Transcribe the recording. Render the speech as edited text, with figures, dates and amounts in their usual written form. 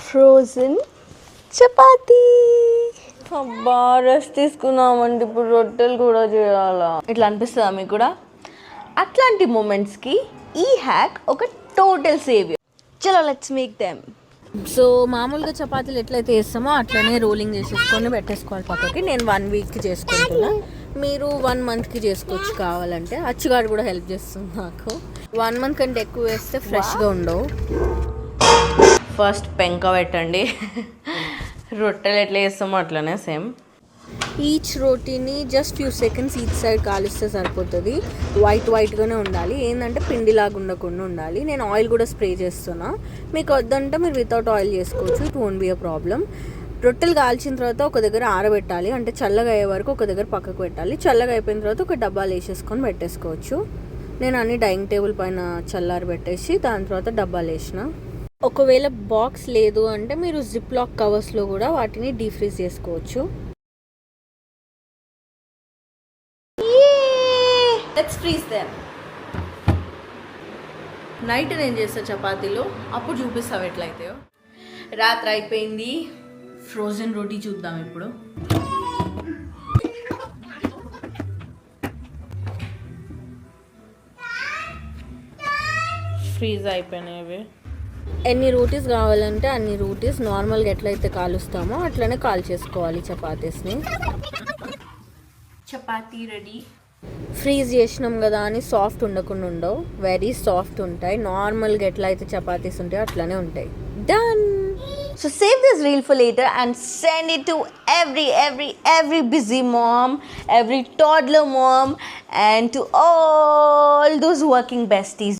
Frozen chapati. అబ్బా rest తీసుకున్నామండి, ఇప్పుడు రొట్టెలు కూడా చేయాలా? ఇట్లా అనిపిస్తుందా మీకు కూడా? అట్లాంటి మూమెంట్స్కి ఈ హ్యాక్ ఒక టోటల్ సేవియర్. చలో లెట్స్ మేక్ దెమ్. సో మామూలుగా చపాతీలు ఎట్లయితే వేస్తామో అట్లనే రోలింగ్ చేసేసుకొని పెట్టేసుకోవాలి పక్కకి. నేను 1 వీక్కి చేసుకుంటున్నా, మీరు 1 మంత్కి చేసుకోవచ్చు కావాలంటే. అచ్చుగాడు కూడా హెల్ప్ చేస్తుంది నాకు. 1 మంత్ కంటే ఎక్కువ వేస్తే ఫ్రెష్గా ఉండవు. ఫస్ట్ పెంక పెట్టండి. రొట్టెలు ఎట్లా వేస్తామో అట్లనే సేమ్. ఈచ్ రోటీని just few seconds each side కాలిస్తే సరిపోతుంది. వైట్గానే ఉండాలి, ఏంటంటే పిండిలాగా ఉండకుండా ఉండాలి. నేను ఆయిల్ కూడా స్ప్రే చేస్తున్నా, మీకు వద్దంటే మీరు వితౌట్ ఆయిల్ చేసుకోవచ్చు, it won't be a problem. రొట్టెలు కాల్చిన తర్వాత ఒక దగ్గర ఆరబెట్టాలి, అంటే చల్లగా అయ్యే వరకు ఒక దగ్గర పక్కకు పెట్టాలి. చల్లగా అయిపోయిన తర్వాత ఒక డబ్బాలు వేసేసుకొని పెట్టేసుకోవచ్చు. నేను అన్ని డైనింగ్ టేబుల్ పైన చల్లారి పెట్టేసి దాని తర్వాత డబ్బాలు వేసిన. ఒకవేళ బాక్స్ లేదు అంటే మీరు జిప్ లాక్ కవర్స్లో కూడా వాటిని డీఫ్రీజ్ చేసుకోవచ్చు. Let's freeze them. నైట్ నేను చేస్తా చపాతీలు, అప్పుడు చూపిస్తావు ఎట్లయితాయో. రాత్రి అయిపోయింది, ఫ్రోజన్ రోటీ చూద్దాం ఇప్పుడు. ఫ్రీజ్ అయిపోయినాయి. ఎన్ని రోటీస్ కావాలంటే అన్ని రోటీస్ నార్మల్గా ఎట్లయితే కాలుస్తామో అట్లనే కాల్ చేసుకోవాలి చపాతీస్ని. చపాతీ రెడీ. ఫ్రీజ్ చేసినాం కదా అని సాఫ్ట్ ఉండకుండా ఉండవు, వెరీ సాఫ్ట్ ఉంటాయి. నార్మల్గా ఎట్లయితే చపాతీస్ ఉంటాయో అట్లనే ఉంటాయి. Done. So save this reel for later and send it to every busy mom, every toddler mom, and to all those working besties.